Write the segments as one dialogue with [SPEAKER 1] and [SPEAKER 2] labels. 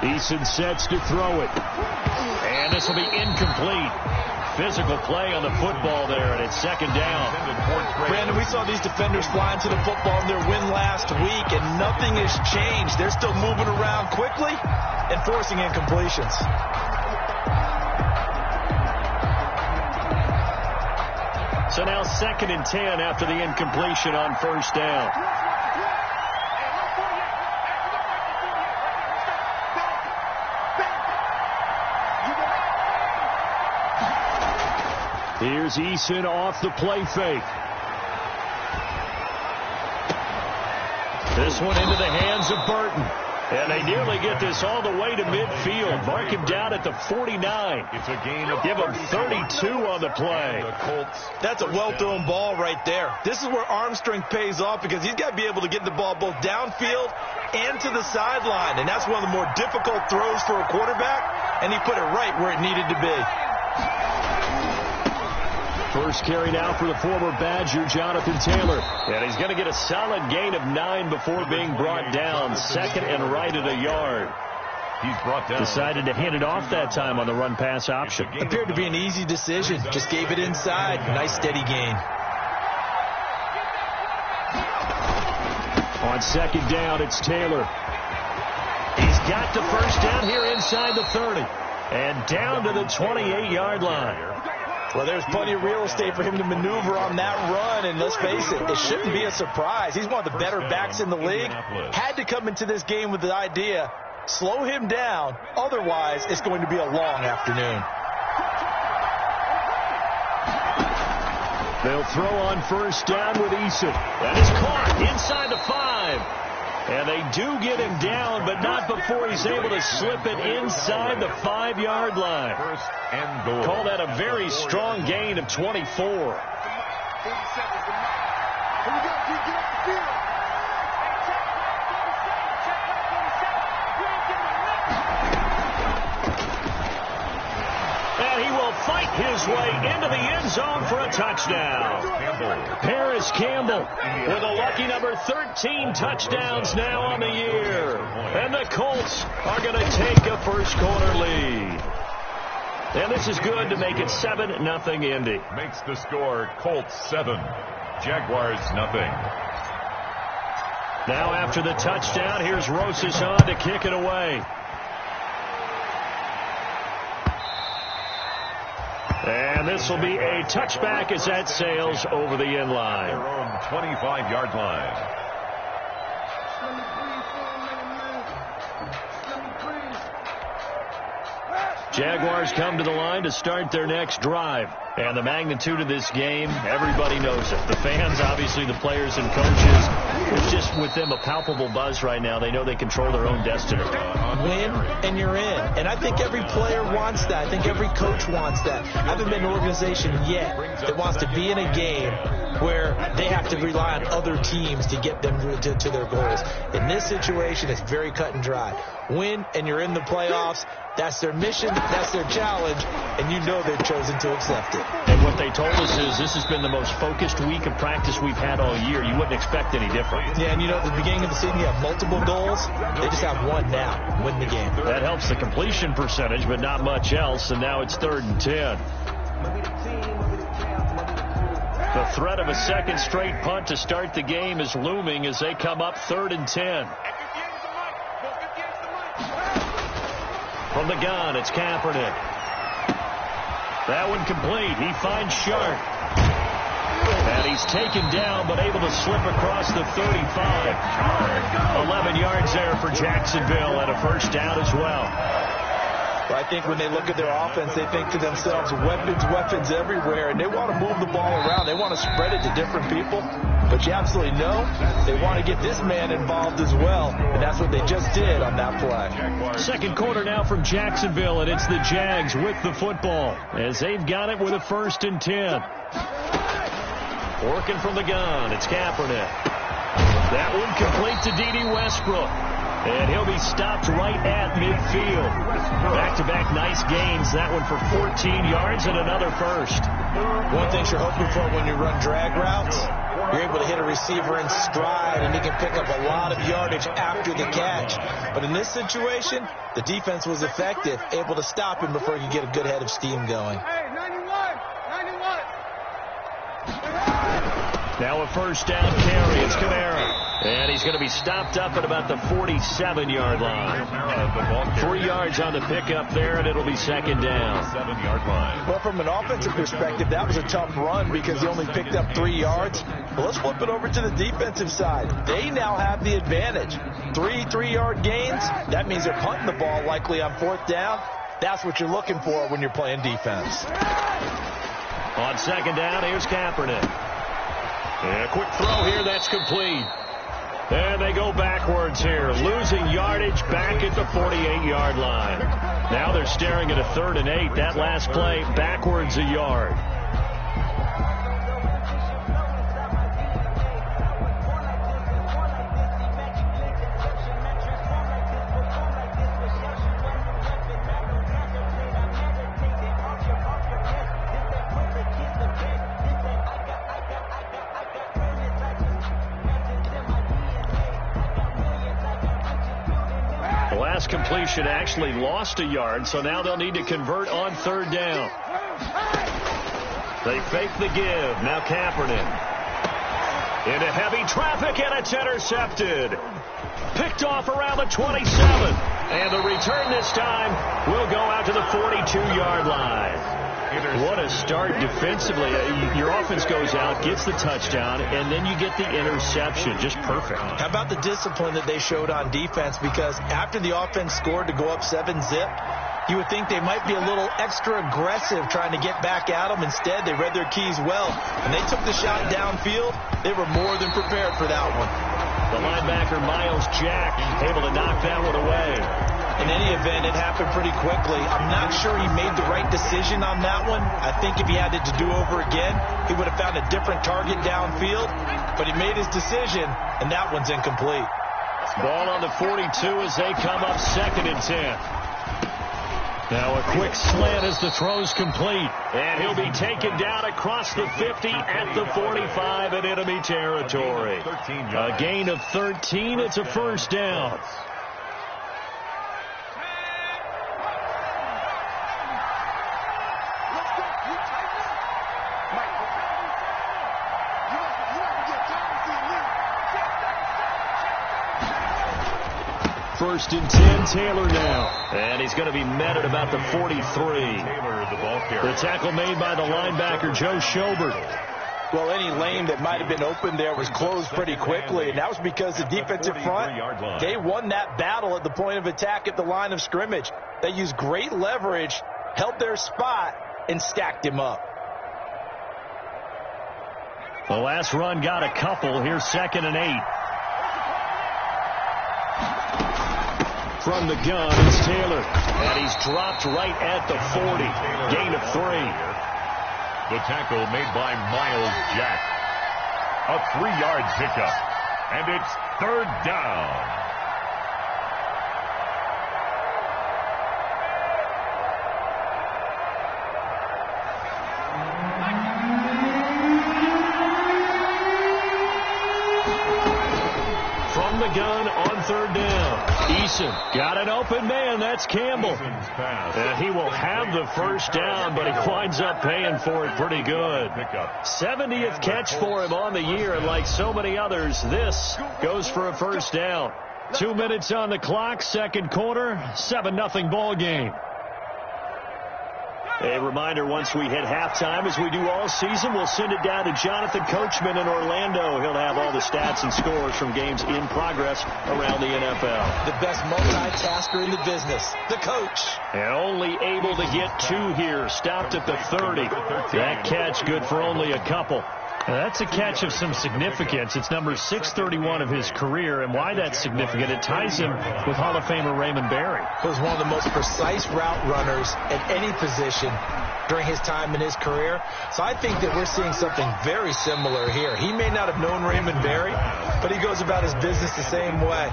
[SPEAKER 1] Eason sets to throw it. And this will be incomplete. Physical play on the football there, and it's second down.
[SPEAKER 2] Brandon, we saw these defenders flying to the football in their win last week, and nothing has changed. They're still moving around quickly and forcing incompletions.
[SPEAKER 1] So now 2nd and 10 after the incompletion on first down. Here's Eason off the play fake. This one into the hands of Burton. And they nearly get this all the way to midfield. Mark him down at the 49.
[SPEAKER 3] It's a gain of
[SPEAKER 1] Give him 32 on the play.
[SPEAKER 3] The Colts.
[SPEAKER 2] That's a well-thrown ball right there. This is where arm strength pays off because he's got to be able to get the ball both downfield and to the sideline. And that's one of the more difficult throws for a quarterback. And he put it right where it needed to be.
[SPEAKER 1] First carry now for the former Badger, Jonathan Taylor. And he's going to get a solid gain of 9 before being brought down. 2nd and right at a yard.
[SPEAKER 3] He's brought down.
[SPEAKER 1] Decided to hand it off that time on the run-pass option.
[SPEAKER 2] Appeared to be an easy decision. Just gave it inside. Nice steady gain.
[SPEAKER 1] On 2nd down, it's Taylor. He's got the first down here inside the 30. And down to the 28-yard line.
[SPEAKER 2] Well, there's plenty of real estate for him to maneuver on that run, and let's face it, it shouldn't be a surprise. He's one of the better backs in the league. Had to come into this game with the idea, slow him down, otherwise it's going to be a long afternoon.
[SPEAKER 1] They'll throw on first down with Eason. That is caught inside the 5. And they do get him down, but not before he's able to slip it inside the 5-yard line.
[SPEAKER 3] First and goal.
[SPEAKER 1] Call that a very strong gain of 24. And he will fight his way into the end zone for a touchdown. Paris Campbell with a lucky number 13 touchdowns now on the year. And the Colts are going to take a first quarter lead. And this is good to make it 7-0 Indy.
[SPEAKER 3] Makes the score Colts 7, Jaguars 0.
[SPEAKER 1] Now after the touchdown, here's Rosas on to kick it away. And this will be a touchback as that sails over the end line.
[SPEAKER 3] Their own 25-yard line.
[SPEAKER 1] Jaguars come to the line to start their next drive. And the magnitude of this game, everybody knows it. The fans, obviously the players and coaches. It's just with them a palpable buzz right now. They know they control their own destiny.
[SPEAKER 2] Win and you're in. And I think every player wants that. I think every coach wants that. I haven't been an organization yet that wants to be in a game where they have to rely on other teams to get them to their goals. In this situation, it's very cut and dry. Win and you're in the playoffs. That's their mission, that's their challenge, and you know they've chosen to accept it.
[SPEAKER 1] And what they told us is this has been the most focused week of practice we've had all year. You wouldn't expect any different.
[SPEAKER 2] Yeah, and you know, at the beginning of the season, you have multiple goals. They just have one now, win the game.
[SPEAKER 1] That helps the completion percentage, but not much else, and now it's 3rd and 10. The threat of a second straight punt to start the game is looming as they come up 3rd and 10. From the gun, it's Kaepernick. That one complete. He finds Sharp. And he's taken down, but able to slip across the 35. 11 yards there for Jacksonville and a first down as well.
[SPEAKER 2] But I think when they look at their offense, they think to themselves, weapons everywhere, and they want to move the ball around. They want to spread it to different people. But you absolutely know they want to get this man involved as well, and that's what they just did on that play.
[SPEAKER 1] Second quarter now from Jacksonville, and it's the Jags with the football as they've got it with a 1st and 10. Working from the gun, it's Kaepernick. That one complete to D.D. Westbrook. And he'll be stopped right at midfield. Back-to-back nice gains. That one for 14 yards and another first.
[SPEAKER 2] One thing you're hoping for when you run drag routes, you're able to hit a receiver in stride, and he can pick up a lot of yardage after the catch. But in this situation, the defense was effective, able to stop him before he could get a good head of steam going.
[SPEAKER 4] Hey, 91.
[SPEAKER 1] Now a first down carry. It's Kamara. And he's going to be stopped up at about the 47-yard line. 3 yards on the pickup there, and it'll be second down.
[SPEAKER 3] 7-yard line.
[SPEAKER 2] Well, from an offensive perspective, that was a tough run because he only picked up 3 yards. But let's flip it over to the defensive side. They now have the advantage. 3-3-yard gains. That means they're punting the ball likely on 4th down. That's what you're looking for when you're playing defense.
[SPEAKER 1] On second down, here's Kaepernick. And a quick throw here, that's complete. And they go backwards here, losing yardage back at the 48-yard line. Now they're staring at a 3rd and 8. That last play, backwards a yard. Completion actually lost a yard, so now they'll need to convert on 3rd down. They fake the give. Now Kaepernick. Into heavy traffic, and it's intercepted. Picked off around the 27. And the return this time will go out to the 42-yard line. What a start defensively. Your offense goes out, gets the touchdown, and then you get the interception. Just perfect.
[SPEAKER 2] How about the discipline that they showed on defense? Because after the offense scored to go up 7-zip, you would think they might be a little extra aggressive trying to get back at them. Instead, they read their keys well. When they took the shot downfield, they were more than prepared for that one.
[SPEAKER 1] The linebacker, Miles Jack, able to knock that one away.
[SPEAKER 2] In any event, it happened pretty quickly. I'm not sure he made the right decision on that one. I think if he had it to do over again, he would have found a different target downfield. But he made his decision, and that one's incomplete.
[SPEAKER 1] Ball on the 42 as they come up 2nd and 10. Now a quick slant as the throw's complete. And he'll be taken down across the 50 at the 45 in enemy territory. A gain of 13. It's a first down. First and 10, Taylor now. And he's going to be met at about the 43.
[SPEAKER 3] Taylor, the ball carrier.
[SPEAKER 1] The tackle made by the linebacker, Joe Schobert.
[SPEAKER 2] Well, any lane that might have been open there was closed pretty quickly, and that was because the defensive front, they won that battle at the point of attack at the line of scrimmage. They used great leverage, held their spot, and stacked him up.
[SPEAKER 1] The last run got a couple. Here's 2nd and 8. From the gun, it's Taylor. And he's dropped right at the 40. Gain of 3.
[SPEAKER 3] The tackle made by Miles Jack. A 3-yard pickup. And it's 3rd down.
[SPEAKER 1] From the gun on 3rd down. Eason got an open man. That's Campbell. And he will have the first down, but he winds up paying for it pretty good. 70th catch for him on the year, and like so many others, this goes for a first down. 2 minutes on the clock, 2nd quarter, 7-0 ball game. A reminder, once we hit halftime, as we do all season, we'll send it down to Jonathan Coachman in Orlando. He'll have all the stats and scores from games in progress around the NFL.
[SPEAKER 2] The best multitasker in the business, the coach.
[SPEAKER 1] And only able to get 2 here, stopped at the 30. That catch good for only a couple. Now, that's a catch of some significance. It's number 631 of his career, and why that's significant, it ties him with Hall of Famer Raymond Berry.
[SPEAKER 2] He was one of the most precise route runners at any position during his time in his career. So I think that we're seeing something very similar here. He may not have known Raymond Berry, but he goes about his business the same way.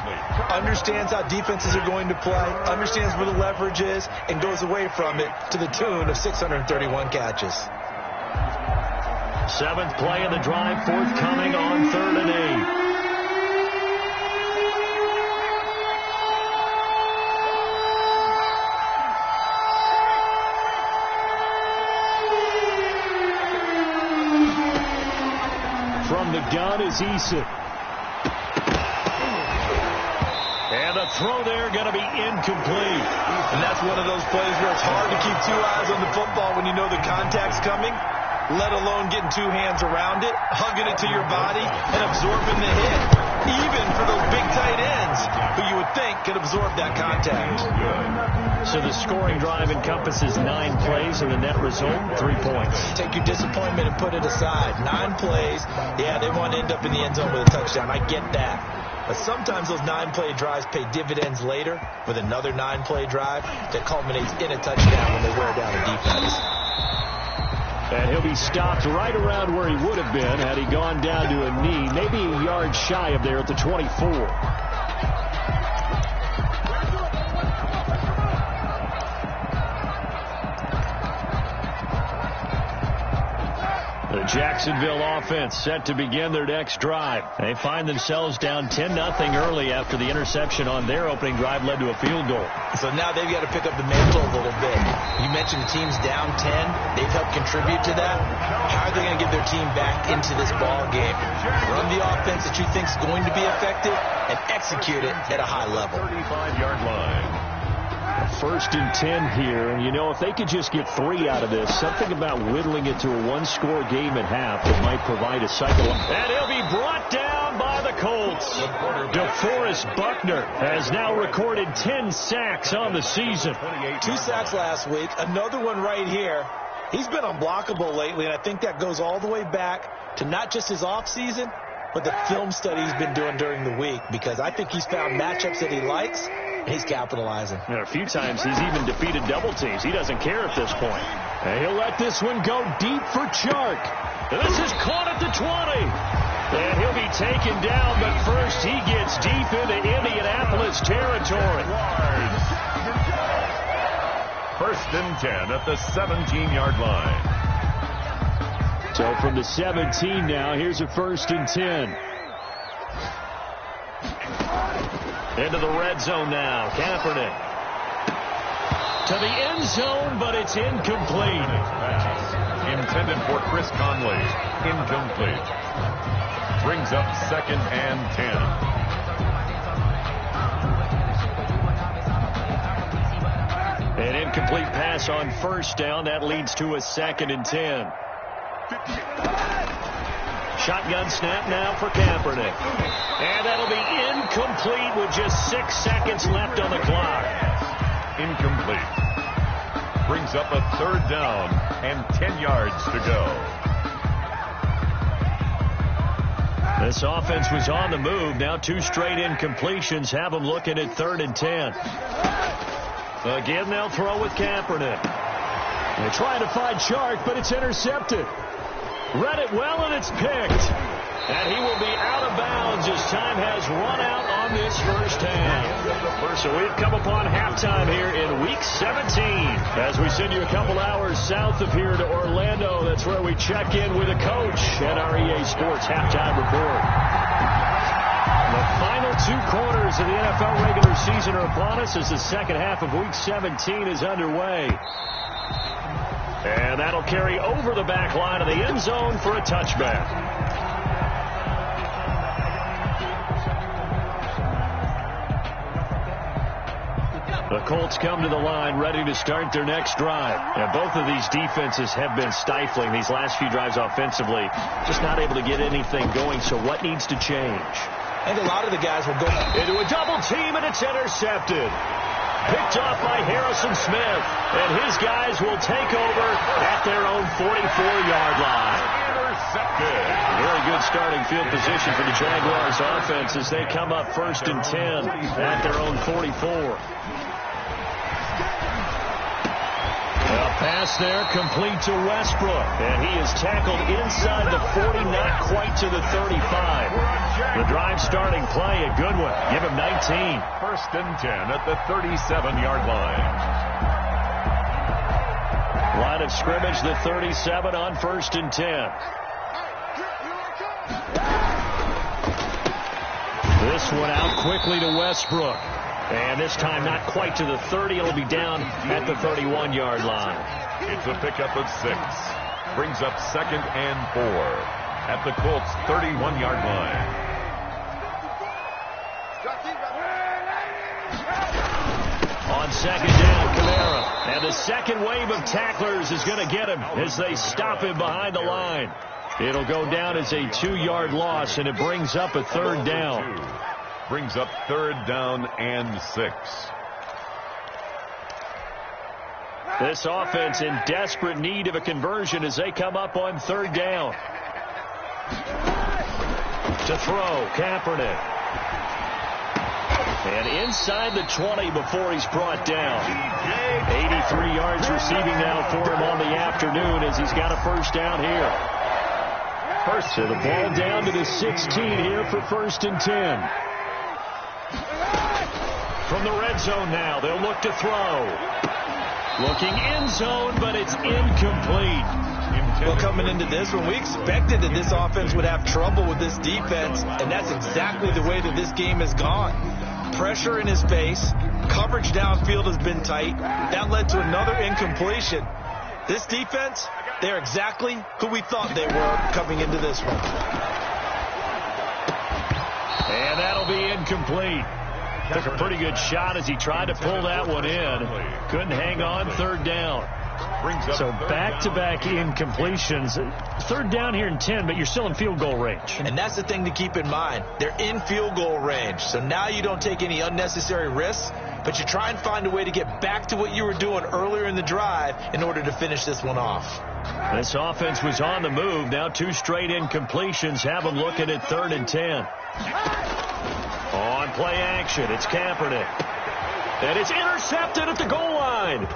[SPEAKER 2] Understands how defenses are going to play, understands where the leverage is, and goes away from it to the tune of 631 catches.
[SPEAKER 1] Seventh play of the drive, forthcoming on 3rd and 8. From the gun is Eason. And the throw there going to be incomplete.
[SPEAKER 2] And that's one of those plays where it's hard to keep two eyes on the football when you know the contact's coming, let alone getting two hands around it, hugging it to your body, and absorbing the hit. Even for those big tight ends who you would think could absorb that contact.
[SPEAKER 1] So the scoring drive encompasses 9 plays, and the net result, 3 points.
[SPEAKER 2] Take your disappointment and put it aside. 9 plays. Yeah, they want to end up in the end zone with a touchdown. I get that. But sometimes those 9-play drives pay dividends later with another 9-play drive that culminates in a touchdown when they wear down a defense.
[SPEAKER 1] And he'll be stopped right around where he would have been had he gone down to a knee, maybe a yard shy of there at the 24. The Jacksonville offense set to begin their next drive. They find themselves down 10-0 early after the interception on their opening drive led to a field goal.
[SPEAKER 2] So now they've got to pick up the mantle a little bit. You mentioned the team's down 10. They've helped contribute to that. How are they going to get their team back into this ball game? Run the offense that you think is going to be effective and execute it at a high level.
[SPEAKER 3] 35-yard line.
[SPEAKER 1] 1st and 10 here, and you know, if they could just get 3 out of this, something about whittling it to a 1-score game at half that might provide a cycle. And he'll be brought down by the Colts. DeForest Buckner has now recorded 10 sacks on the season.
[SPEAKER 2] 2 sacks last week, another one right here. He's been unblockable lately, and I think that goes all the way back to not just his offseason, but the film study he's been doing during the week, because I think he's found matchups that he likes. He's capitalizing.
[SPEAKER 1] And a few times he's even defeated double teams. He doesn't care at this point. And he'll let this one go deep for Chark. And this is caught at the 20. And he'll be taken down, but first he gets deep into Indianapolis territory.
[SPEAKER 3] 1st and 10 at the 17-yard line.
[SPEAKER 1] So from the 17 now, here's a 1st and 10. Into the red zone now. Kaepernick to the end zone, but it's incomplete.
[SPEAKER 3] Intended for Chris Conley. Incomplete. Brings up 2nd and 10.
[SPEAKER 1] An incomplete pass on 1st down. That leads to a 2nd and 10. Shotgun snap now for Kaepernick. And that'll be incomplete with just 6 seconds left on the clock.
[SPEAKER 3] Incomplete. Brings up a 3rd down and 10 yards to go.
[SPEAKER 1] This offense was on the move. Now 2 straight incompletions have them looking at 3rd and 10. Again, they'll throw with Kaepernick. They're trying to find Chark, but it's intercepted. Read it well, and it's picked. And he will be out of bounds as time has run out on this 1st half. So we've come upon halftime here in Week 17. As we send you a couple hours south of here to Orlando, that's where we check in with a coach at our EA Sports Halftime Report. The final 2 quarters of the NFL regular season are upon us as the second half of Week 17 is underway. And that'll carry over the back line of the end zone for a touchback. The Colts come to the line ready to start their next drive. And both of these defenses have been stifling these last few drives offensively. Just not able to get anything going, so what needs to change?
[SPEAKER 2] And a lot of the guys will go
[SPEAKER 1] into a double team, and it's intercepted. Picked off by Harrison Smith, and his guys will take over at their own 44-yard line. Intercepted. Very good starting field position for the Jaguars offense as they come up 1st and 10 at their own 44. A pass there complete to Westbrook, and he is tackled inside the 40, not quite to the 35. The drive starting play, a good one. Give him 19.
[SPEAKER 3] 1st and 10 at the 37-yard line.
[SPEAKER 1] Line of scrimmage, the 37 on 1st and 10. This one out quickly to Westbrook. And this time not quite to the 30. It'll be down at the 31-yard line.
[SPEAKER 3] It's a pickup of 6. Brings up 2nd and 4 at the Colts' 31-yard line.
[SPEAKER 1] On 2nd down, Kamara. And the second wave of tacklers is going to get him as they stop him behind the line. It'll go down as a 2-yard loss, and it brings up a 3rd down.
[SPEAKER 3] Brings up 3rd down and 6.
[SPEAKER 1] This offense in desperate need of a conversion as they come up on 3rd down. To throw, Kaepernick. And inside the 20 before he's brought down. 83 yards receiving now for him on the afternoon as he's got a 1st down here. So the ball down to the 16 here for 1st and 10. From the red zone now, they'll look to throw. Looking end zone, but it's incomplete.
[SPEAKER 2] Well, coming into this one, we expected that this offense would have trouble with this defense, and that's exactly the way that this game has gone. Pressure in his face, coverage downfield has been tight. That led to another incompletion. This defense, they're exactly who we thought they were coming into this one.
[SPEAKER 1] And that'll be incomplete. Took a pretty good shot as he tried to pull that one in. Couldn't hang on. 3rd down. So back-to-back incompletions. 3rd down here in 10, but you're still in field goal range.
[SPEAKER 2] And that's the thing to keep in mind. They're in field goal range. So now you don't take any unnecessary risks, but you try and find a way to get back to what you were doing earlier in the drive in order to finish this one off.
[SPEAKER 1] This offense was on the move. Now 2 straight incompletions have them looking at 3rd and 10. On play action, it's Kaepernick. And it's intercepted at the goal line.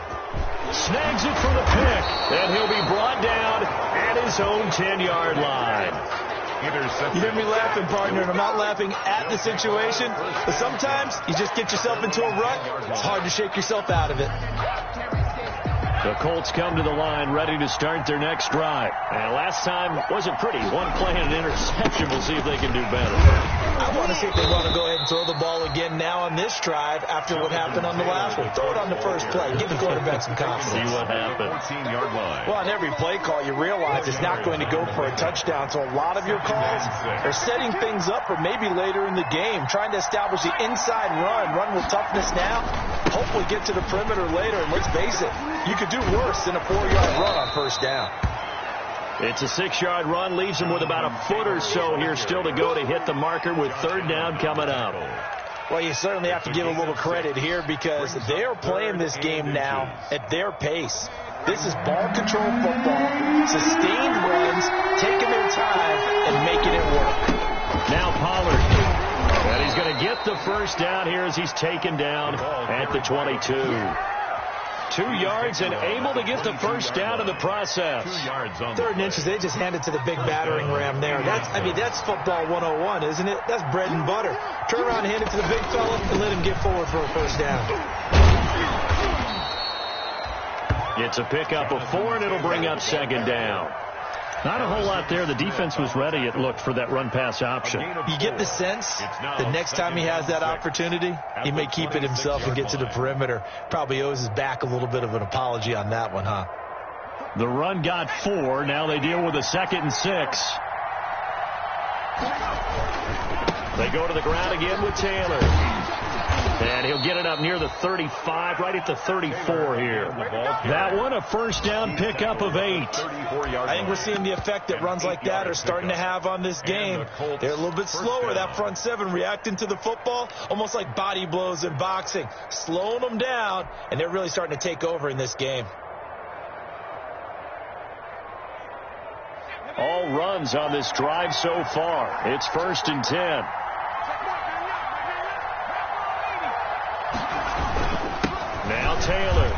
[SPEAKER 1] Snags it for the pick. And he'll be brought down at his own 10-yard line.
[SPEAKER 2] You hear me laughing, partner, and I'm not laughing at the situation. But sometimes you just get yourself into a rut. It's hard to shake yourself out of it.
[SPEAKER 1] The Colts come to the line ready to start their next drive. And last time wasn't pretty. 1 play and an interception. We'll see if they can do better.
[SPEAKER 2] I want to see if they want to go ahead and throw the ball again now on this drive after what happened on the last one. Throw it on the first play. Give the quarterback some confidence.
[SPEAKER 1] See what happens.
[SPEAKER 3] 14-yard line.
[SPEAKER 2] Well, on every play call, you realize it's not going to go for a touchdown. So a lot of your calls are setting things up for maybe later in the game, trying to establish the inside run with toughness now, hopefully get to the perimeter later. And let's face it, you could do worse than a 4-yard run on 1st down.
[SPEAKER 1] It's a 6-yard run, leaves him with about a foot or so here still to go to hit the marker with 3rd down coming up.
[SPEAKER 2] Well, you certainly have to give a little credit here because they are playing this game now at their pace. This is ball control football, sustained runs, taking their time and making it work.
[SPEAKER 1] Now Pollard. And he's going to get the 1st down here as he's taken down at the 22. 2 yards and able to get the 1st down in the process.
[SPEAKER 3] 2 yards on
[SPEAKER 2] 3rd and inches, they just hand it to the big battering ram there. That's football 101, isn't it? That's bread and butter. Turn around and hand it to the big fella and let him get forward for a 1st down.
[SPEAKER 1] It's a pickup of 4, and it'll bring up 2nd down. Not a whole lot there. The defense was ready, it looked, for that run-pass option.
[SPEAKER 2] You get the sense the next time he has that opportunity, he may keep it himself and get to the perimeter. Probably owes his back a little bit of an apology on that one, huh?
[SPEAKER 1] The run got 4. Now they deal with a 2nd and 6. They go to the ground again with Taylor. And he'll get it up near the 35, right at the 34 here. That one, a 1st down pickup of 8.
[SPEAKER 2] I think we're seeing the effect that runs like that are starting to have on this game. They're a little bit slower, that front 7, reacting to the football, almost like body blows in boxing, slowing them down, and they're really starting to take over in this game.
[SPEAKER 1] All runs on this drive so far. It's 1st and 10. Now Taylor.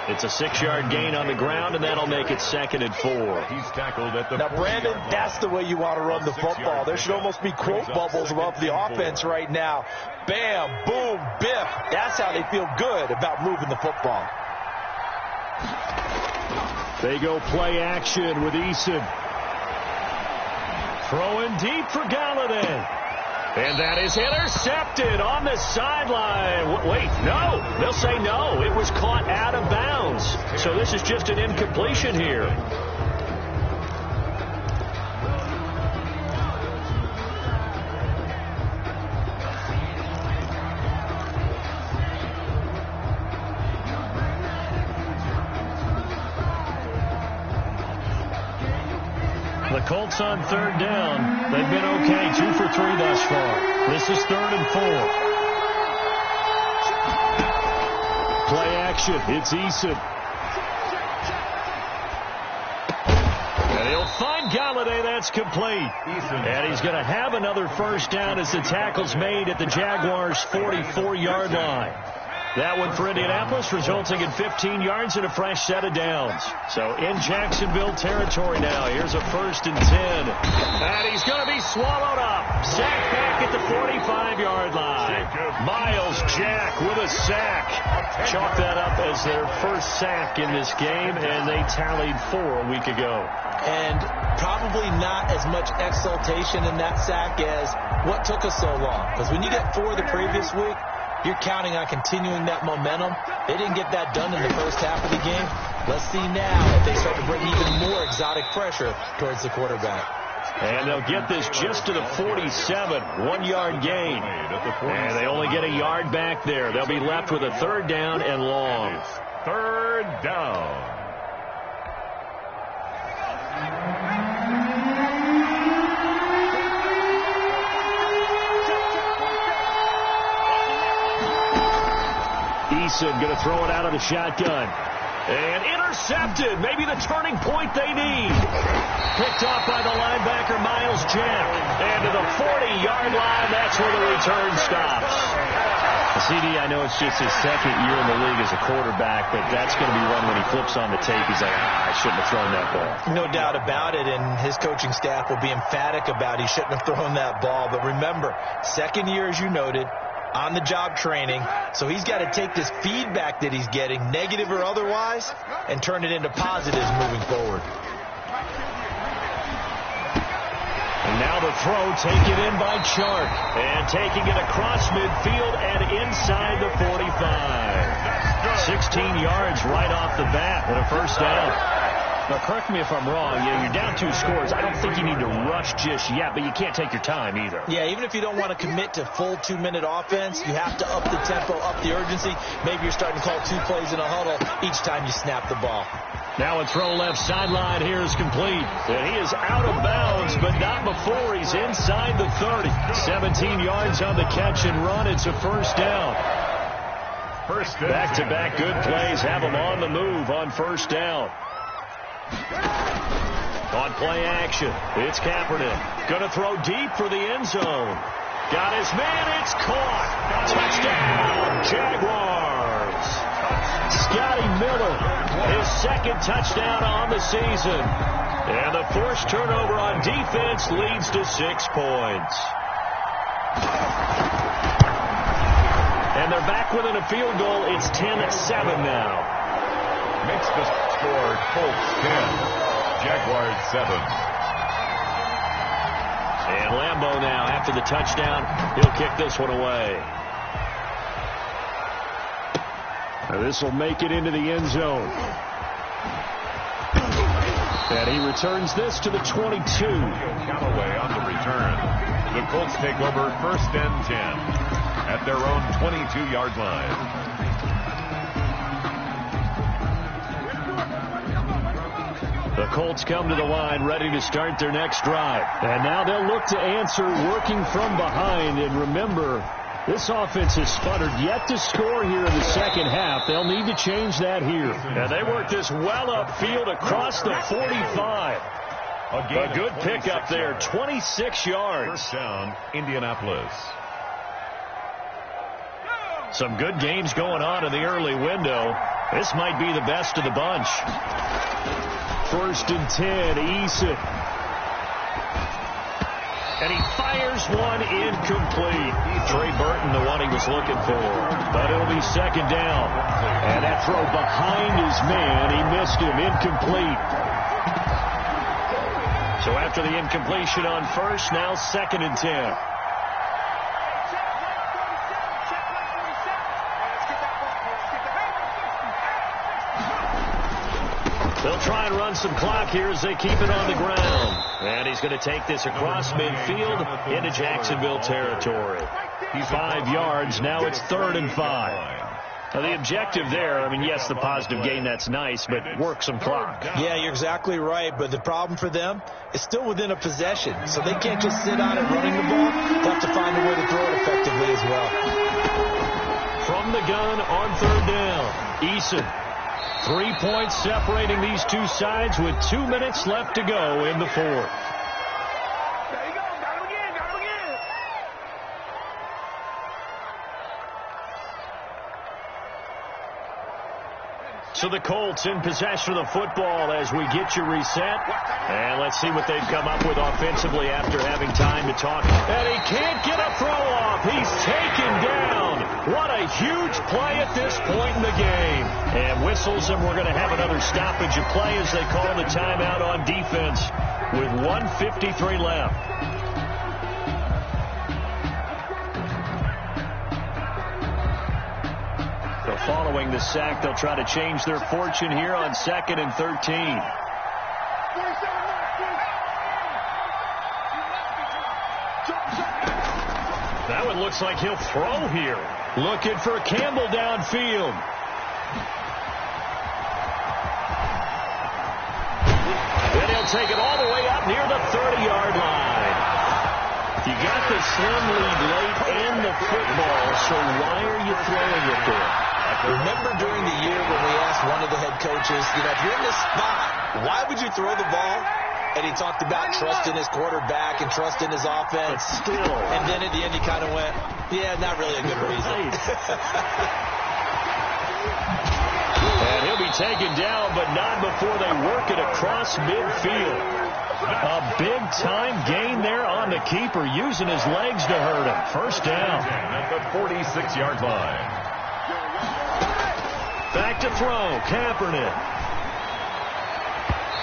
[SPEAKER 1] It's a 6-yard gain on the ground, and that'll make it 2nd and 4.
[SPEAKER 3] He's tackled at the
[SPEAKER 2] Now, Brandon, that's the way you want to run the football. There should almost be quote bubbles above the offense right now. Bam, boom, biff. That's how they feel good about moving the football.
[SPEAKER 1] They go play action with Eason. Throwing deep for Galladay. And that is intercepted on the sideline. Wait, no. They'll say no. It was caught out of bounds. So this is just an incompletion here. The Colts on third down. They've been okay. 2 for 3 thus far. This is 3rd and 4. Play action. It's Eason. And he'll find Galladay. That's complete. And he's going to have another first down as the tackle's made at the Jaguars' 44-yard line. That one for Indianapolis, resulting in 15 yards and a fresh set of downs. So in Jacksonville territory now. Here's a 1st and 10. And he's going to be swallowed up. Sack back at the 45-yard line. Miles Jack with a sack. Chalk that up as their first sack in this game, and they tallied 4 a week ago.
[SPEAKER 2] And probably not as much exultation in that sack as what took us so long. Because when you get 4 the previous week, you're counting on continuing that momentum. They didn't get that done in the first half of the game. Let's see now if they start to bring even more exotic pressure towards the quarterback.
[SPEAKER 1] And they'll get this just to the 47, 1-yard gain. And they only get a yard back there. They'll be left with a 3rd down and long.
[SPEAKER 3] 3rd down.
[SPEAKER 1] Eason going to throw it out of the shotgun. And intercepted. Maybe the turning point they need. Picked off by the linebacker, Miles Jack. And to the 40-yard line, that's where the return stops. CD, I know it's just his 2nd year in the league as a quarterback, but that's going to be one when he flips on the tape. He's like, I shouldn't have thrown that ball.
[SPEAKER 2] No doubt about it, and his coaching staff will be emphatic about he shouldn't have thrown that ball. But remember, 2nd year, as you noted, on-the-job training, so he's got to take this feedback that he's getting, negative or otherwise, and turn it into positives moving forward.
[SPEAKER 1] And now the throw taken in by Chark, and taking it across midfield and inside the 45. 16 yards right off the bat and a first down. Now, correct me if I'm wrong. You're down 2 scores. I don't think you need to rush just yet, but you can't take your time either.
[SPEAKER 2] Yeah, even if you don't want to commit to full 2-minute offense, you have to up the tempo, up the urgency. Maybe you're starting to call 2 plays in a huddle each time you snap the ball.
[SPEAKER 1] Now a throw left sideline here is complete. And he is out of bounds, but not before he's inside the 30. 17 yards on the catch and run. It's a first down. Back-to-back good plays have him on the move on first down. On play action, it's Kaepernick. Going to throw deep for the end zone. Got his man, it's caught. Touchdown, Jaguars. Scotty Miller, his 2nd touchdown on the season. And the forced turnover on defense leads to 6 points. And they're back within a field goal. It's 10-7 now.
[SPEAKER 3] Makes the score Colts 10. Jaguars 7.
[SPEAKER 1] And Lambeau now, after the touchdown, he'll kick this one away. This will make it into the end zone. And he returns this to the 22.
[SPEAKER 3] Callaway on the return. The Colts take over 1st and 10 at their own 22-yard line.
[SPEAKER 1] The Colts come to the line ready to start their next drive. And now they'll look to answer working from behind. And remember, this offense has sputtered yet to score here in the 2nd half. They'll need to change that here. And they work this well upfield across the 45. A good pickup there, 26 yards.
[SPEAKER 3] First down, Indianapolis.
[SPEAKER 1] Some good games going on in the early window. This might be the best of the bunch. 1st and 10, Eason. And he fires one incomplete. Trey Burton, the one he was looking for. But it'll be 2nd down. And that throw behind his man, he missed him, incomplete. So after the incompletion on first, now 2nd and 10. They'll try and run some clock here as they keep it on the ground. And he's going to take this across midfield into Jacksonville territory. 5 yards. Now it's 3rd and 5. Now the objective there, I mean, yes, the positive gain, that's nice, but work some clock.
[SPEAKER 2] Yeah, you're exactly right. But the problem for them is still within a possession. So they can't just sit on it running the ball. They'll have to find a way to throw it effectively as well.
[SPEAKER 1] From the gun on 3rd down, Eason. 3 points separating these two sides with 2 minutes left to go in the 4th. So the Colts in possession of the football as we get you reset. And let's see what they've come up with offensively after having time to talk. And he can't get a throw off. He's taken down. What a huge play at this point in the game. And whistles, and we're going to have another stoppage of play as they call the timeout on defense with 1:53 left. So following the sack, they'll try to change their fortune here on 2nd and 13. That one looks like he'll throw here. Looking for Campbell downfield. And he'll take it all the way up near the 30-yard line. You got the slim lead late and the football, so why are you throwing it there?
[SPEAKER 2] Remember during the year when we asked one of the head coaches, you know, if you're in this spot, why would you throw the ball? And he talked about trust in his quarterback and trust in his offense.
[SPEAKER 1] But still.
[SPEAKER 2] And then at the end he kind of went, yeah, not really a good reason.
[SPEAKER 1] And he'll be taken down, but not before they work it across midfield. A big-time gain there on the keeper, using his legs to hurt him. First down.
[SPEAKER 3] At the 46-yard line.
[SPEAKER 1] Back to throw, Kaepernick.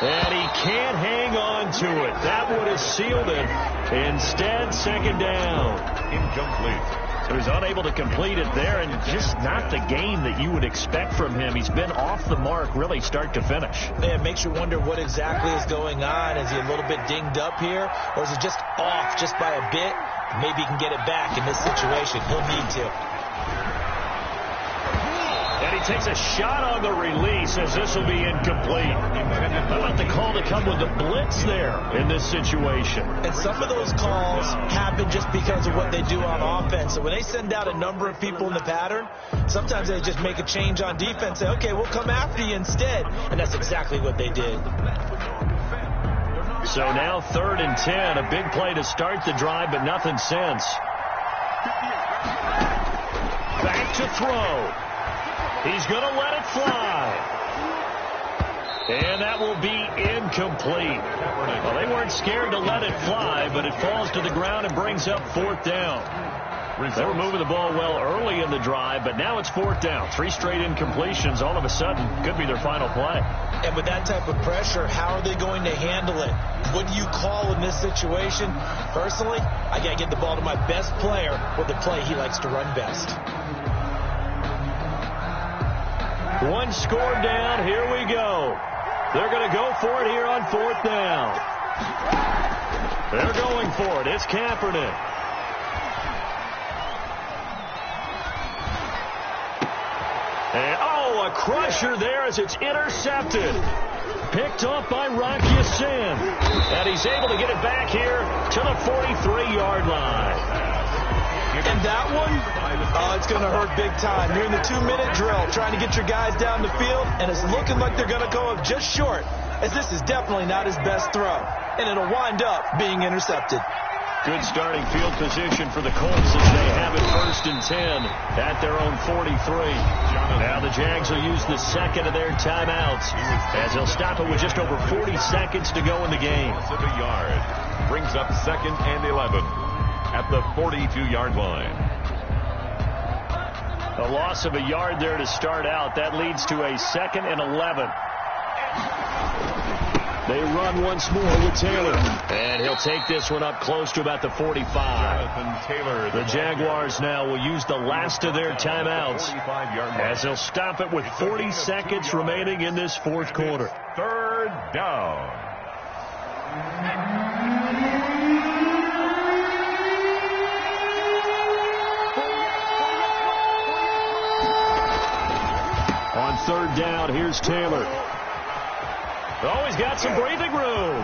[SPEAKER 1] And he can't hang on to it. That would have sealed it. Instead, 2nd down.
[SPEAKER 3] Incomplete.
[SPEAKER 1] So he's unable to complete it there, and just not the game that you would expect from him. He's been off the mark, really, start to finish.
[SPEAKER 2] Yeah, it makes you wonder what exactly is going on. Is he a little bit dinged up here, or is it just off just by a bit? Maybe he can get it back in this situation. He'll need to.
[SPEAKER 1] And he takes a shot on the release as this will be incomplete. How about the call to come with the blitz there in this situation?
[SPEAKER 2] And some of those calls happen just because of what they do on offense. So when they send out a number of people in the pattern, sometimes they just make a change on defense, say, okay, we'll come after you instead. And that's exactly what they did.
[SPEAKER 1] So now 3rd and 10, a big play to start the drive, but nothing since. Back to throw. He's going to let it fly. And that will be incomplete. Well, they weren't scared to let it fly, but it falls to the ground and brings up 4th down. They were moving the ball well early in the drive, but now it's 4th down. 3 straight incompletions all of a sudden could be their final play.
[SPEAKER 2] And with that type of pressure, how are they going to handle it? What do you call in this situation? Personally, I got to get the ball to my best player with the play he likes to run best.
[SPEAKER 1] 1 score down. Here we go. They're going to go for it here on 4th down. They're going for it. It's Kaepernick. And, oh, a crusher there as it's intercepted. Picked off by Rock Ya-Sin. And he's able to get it back here to the 43-yard line.
[SPEAKER 2] And that one, it's going to hurt big time. You're in the 2-minute drill trying to get your guys down the field, and it's looking like they're going to go up just short, as this is definitely not his best throw. And it'll wind up being intercepted.
[SPEAKER 1] Good starting field position for the Colts as they have it 1st and 10 at their own 43. Now the Jags will use the second of their timeouts as they'll stop it with just over 40 seconds to go in the game.
[SPEAKER 3] Of a yard. Brings up 2nd and 11 at the 42-yard line.
[SPEAKER 1] A loss of a yard there to start out. That leads to a 2nd and 11. They run once more with Taylor. And he'll take this one up close to about the 45.
[SPEAKER 3] Taylor,
[SPEAKER 1] the Jaguars now will use the last of their timeouts as they'll stop it with 40 seconds remaining in this fourth quarter.
[SPEAKER 3] Third down.
[SPEAKER 1] On third down, here's Taylor. Oh, he's got some breathing room.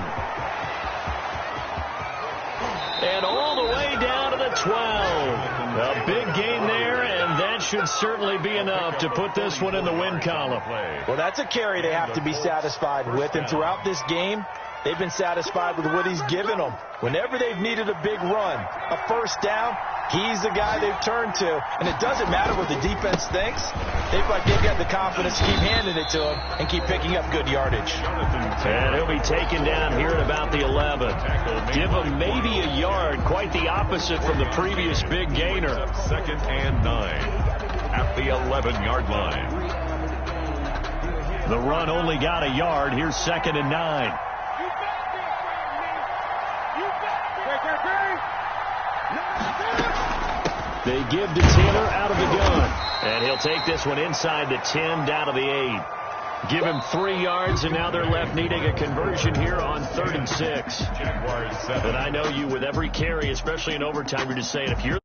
[SPEAKER 1] And all the way down to the 12. A big gain there, and that should certainly be enough to put this one in the win column.
[SPEAKER 2] Well, that's a carry they have to be satisfied with, and throughout this game, they've been satisfied with what he's given them. Whenever they've needed a big run, a first down, he's the guy they've turned to. And it doesn't matter what the defense thinks. They've got the confidence to keep handing it to him and keep picking up good yardage.
[SPEAKER 1] And he'll be taken down here at about the 11. Give him maybe a yard, quite the opposite from the previous big gainer.
[SPEAKER 3] Second and 9 at the 11-yard line.
[SPEAKER 1] The run only got a yard. Here's second and 9. They give to Taylor out of the gun. And he'll take this one inside the 10, down to the 8. Give him 3 yards, and now they're left needing a conversion here on 3rd and 6. But I know you, with every carry, especially in overtime, you're just saying, if you're